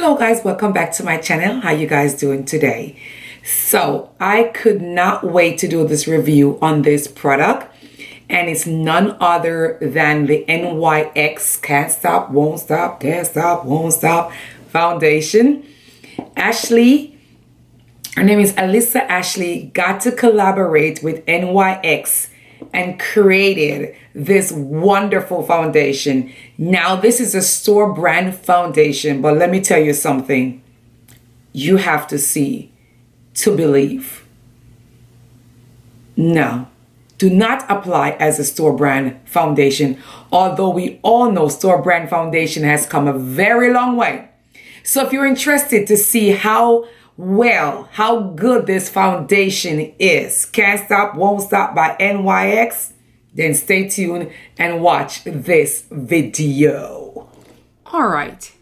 Hello guys, welcome back to my channel. How you guys doing today? So I could not wait to do this review on this product, and it's none other than the NYX Can't Stop, Won't Stop, Can't Stop, Won't Stop foundation. Ashley, her name is Alyssa Ashley, got to collaborate with NYX and created this wonderful foundation. Now, this is a store brand foundation, but let me tell you something. You have to see to believe. No, do not apply as a store brand foundation, although we all know store brand foundation has come a very long way. So if you're interested to see how good this foundation is, Can't Stop, Won't Stop by NYX, then stay tuned and watch this video. All right.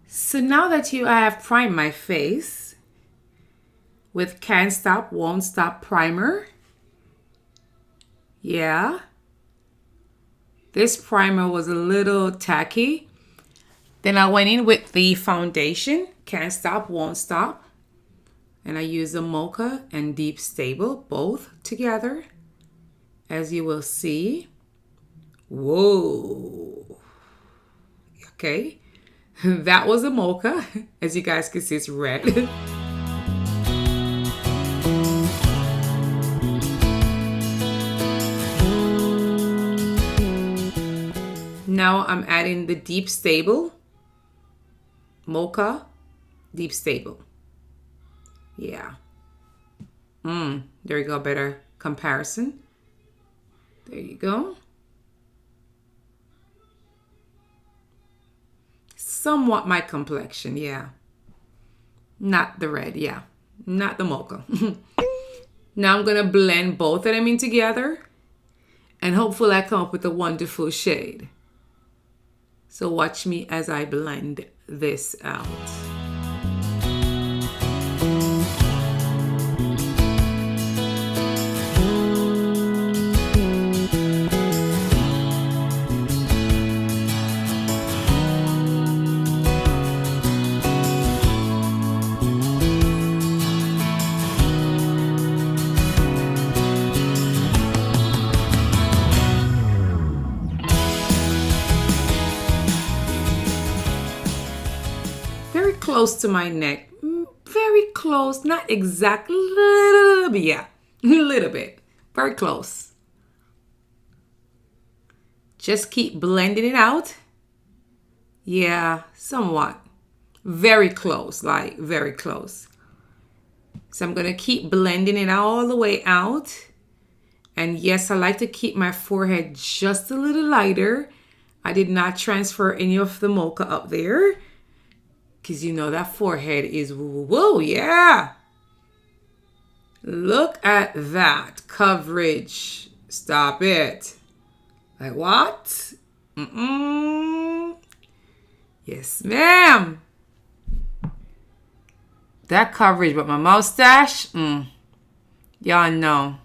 So now that I have primed my face with Can't Stop, Won't Stop primer. Yeah. This primer was a little tacky. Then I went in with the foundation, Can't Stop, Won't Stop. And I used the Mocha and Deep Stable, both together. As you will see. Whoa. Okay. That was a Mocha. As you guys can see, it's red. Now I'm adding the Deep Stable. Mocha, Deep Stable. Yeah. There you go, better comparison. There you go. Somewhat my complexion, yeah. Not the red, yeah. Not the mocha. Now I'm gonna blend both of them in together, and hopefully I come up with a wonderful shade. So watch me as I blend this out. Very close to my neck. Very close. Not exactly, but yeah, a little bit. Very close. Just keep blending it out. Yeah, somewhat. Very close, like very close. So I'm going to keep blending it all the way out. And yes, I like to keep my forehead just a little lighter. I did not transfer any of the mocha up there, because you know that forehead is whoa, yeah. Look at that coverage. Stop it. Like what? Yes, ma'am. That coverage, but my mustache, y'all know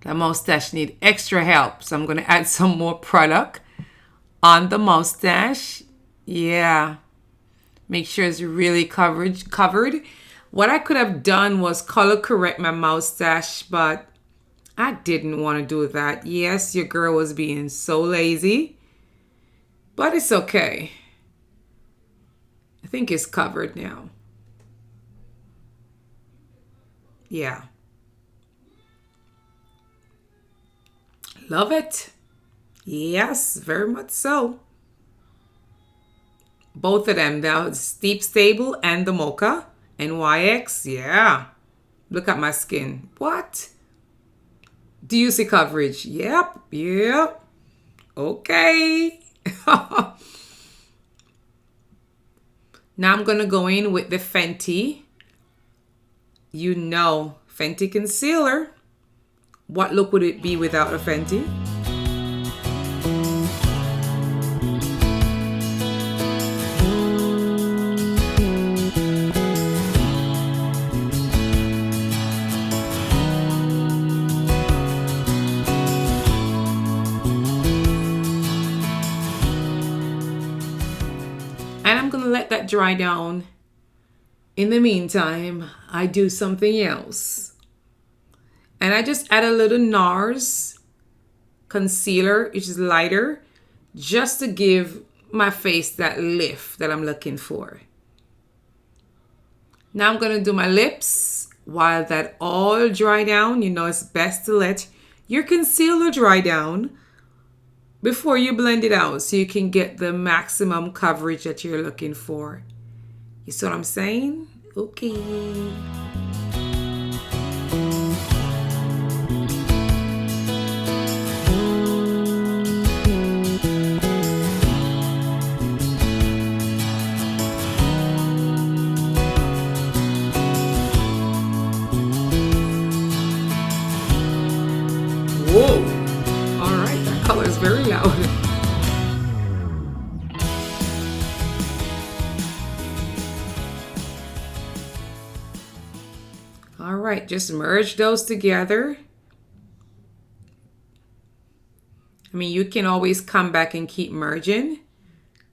that mustache need extra help. So I'm going to add some more product on the mustache. Yeah. Make sure it's really covered. What I could have done was color correct my mustache, but I didn't want to do that. Yes, your girl was being so lazy, but it's okay. I think it's covered now. Yeah. Love it. Yes, very much so. Both of them, the Deep Stable and the Mocha. NYX, yeah. Look at my skin. What? Do you see coverage? Yep. Okay. Now I'm going to go in with the Fenty. You know, Fenty concealer. What look would it be without a Fenty? that dry down, in the meantime, I do something else. And I just add a little NARS concealer, which is lighter, just to give my face that lift that I'm looking for. Now I'm going to do my lips. While that all dry down, you know it's best to let your concealer dry down before you blend it out so you can get the maximum coverage that you're looking for. You see what I'm saying? Okay. Whoa! Alright, that color is very loud. Alright, just merge those together. I mean, you can always come back and keep merging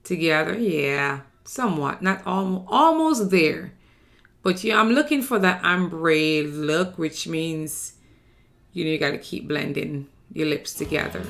together. Yeah, somewhat. Not almost there. But yeah, I'm looking for that ombre look, which means you got to keep blending your lips together.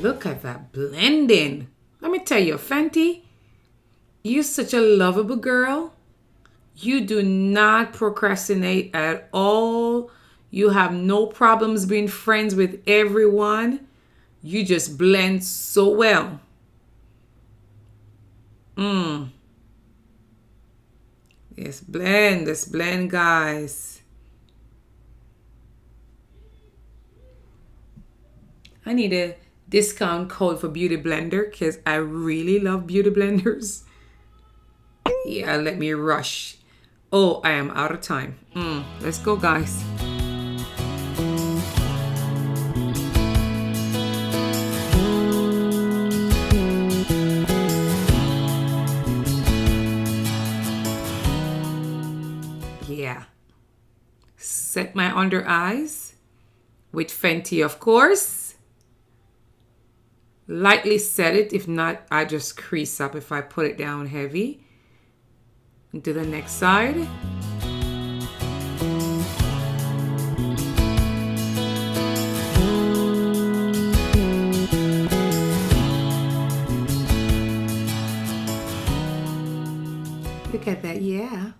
Look at that blending. Let me tell you, Fenty, you're such a lovable girl. You do not procrastinate at all. You have no problems being friends with everyone. You just blend so well. Yes, blend. Let's blend, guys. I need a discount code for Beauty Blender because I really love beauty blenders. Yeah, let me rush. Oh, I am out of time. Let's go, guys. Yeah. Set my under eyes with Fenty, of course. Lightly set it. If not, I just crease up if I put it down heavy. Into the next side. Look at that, yeah.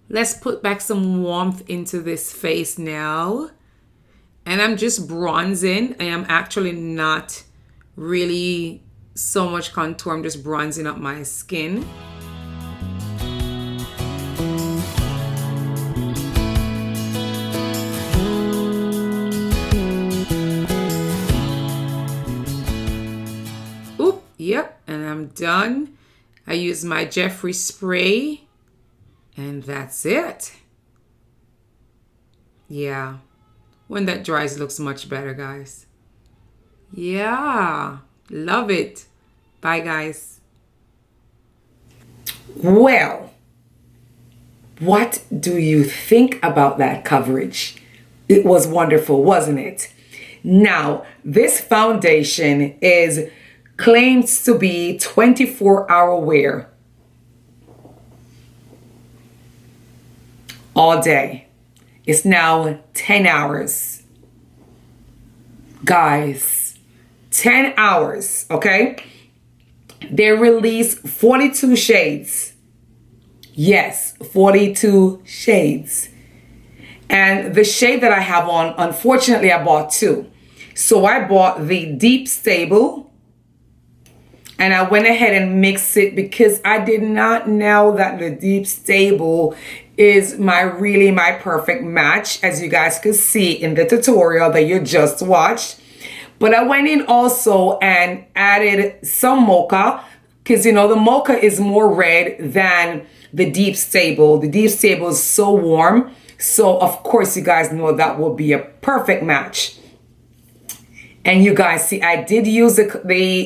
Let's put back some warmth into this face now. And I'm just bronzing. I am actually not really so much contour. I'm just bronzing up my skin. Oop, yep, and I'm done. I use my Jeffree spray and that's it. Yeah, when that dries, it looks much better, guys. Yeah, love it. Bye, guys. Well, what do you think about that coverage? It was wonderful, wasn't it? Now, this foundation claims to be 24-hour wear. All day. It's now 10 hours. Guys. 10 hours, okay? They released 42 shades. Yes, 42 shades. And the shade that I have on, unfortunately, I bought two. So I bought the Deep Stable. And I went ahead and mixed it because I did not know that the Deep Stable is my perfect match, as you guys could see in the tutorial that you just watched. But I went in also and added some mocha, because you know the mocha is more red than the deep stable. The deep stable is so warm, so of course you guys know that will be a perfect match. And you guys see, I did use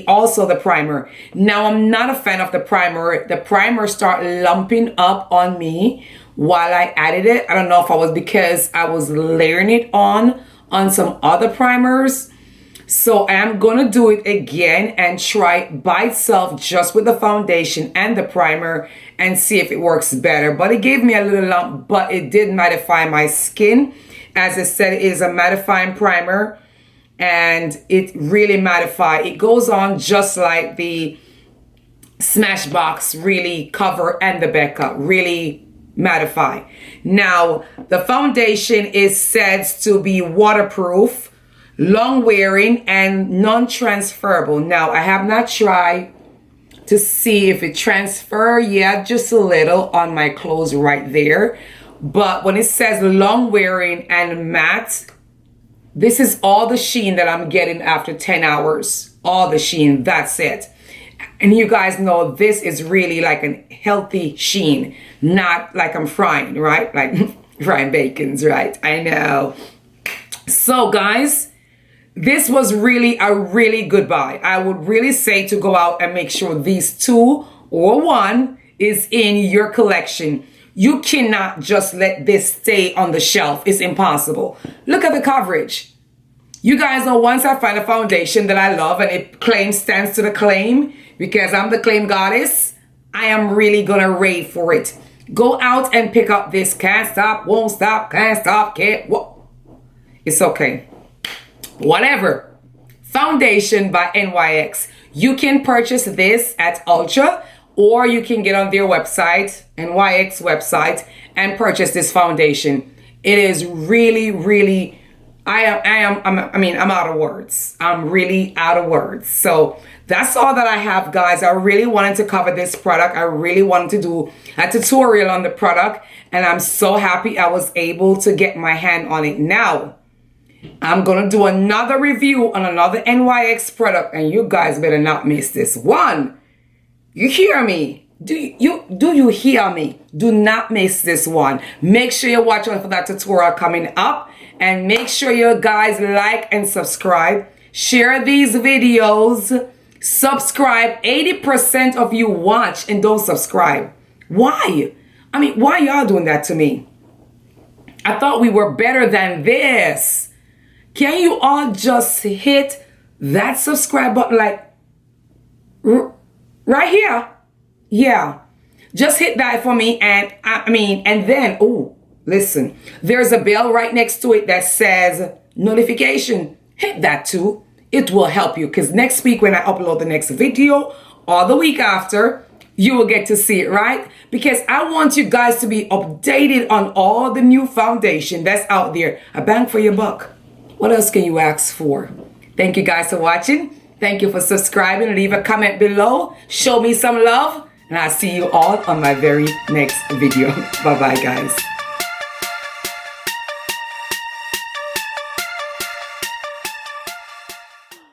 also the primer. Now I'm not a fan of the primer. The primer started lumping up on me while I added it. I don't know if it was because I was layering it on some other primers. So I am gonna do it again and try it by itself just with the foundation and the primer and see if it works better. But it gave me a little lump, but it did mattify my skin. As I said, it is a mattifying primer. And it really mattifies. It goes on just like the Smashbox Really Cover and the Becca really mattify. Now, the foundation is said to be waterproof, long wearing, and non-transferable. Now, I have not tried to see if it transfers yet, just a little on my clothes right there. But when it says long wearing and matte, this is all the sheen that I'm getting after 10 hours. All the sheen, that's it. And you guys know this is really like a healthy sheen, not like I'm frying, right? Like frying bacons, right? I know. So guys, this was really a really good buy. I would really say to go out and make sure these two or one is in your collection. You cannot just let this stay on the shelf. It's impossible. Look at the coverage. You guys know once I find a foundation that I love and it stands to the claim, because I'm the claim goddess, I am really gonna rave for it. Go out and pick up this can't stop, won't stop, can't stop, can't, what? It's okay. Whatever. Foundation by NYX. You can purchase this at Ultra, or you can get on their website, NYX website, and purchase this foundation. It is really, really, I'm out of words. I'm really out of words. So that's all that I have, guys. I really wanted to cover this product. I really wanted to do a tutorial on the product, and I'm so happy I was able to get my hand on it. Now, I'm gonna do another review on another NYX product, and you guys better not miss this one. You hear me? Do you hear me? Do not miss this one. Make sure you watch out for that tutorial coming up, and make sure you guys like and subscribe. Share these videos. Subscribe. 80% of you watch and don't subscribe. Why? I mean, why y'all doing that to me? I thought we were better than this. Can you all just hit that subscribe button, like right here? Yeah, just hit that for me. And and then, oh, listen, there's a bell right next to it that says notification. Hit that too. It will help you, because next week when I upload the next video, or the week after, you will get to see it, right? Because I want you guys to be updated on all the new foundation that's out there. A bang for your buck. What else can you ask for? Thank you guys for watching. Thank you for subscribing. Leave a comment below. Show me some love. And I'll see you all on my very next video. Bye-bye, guys.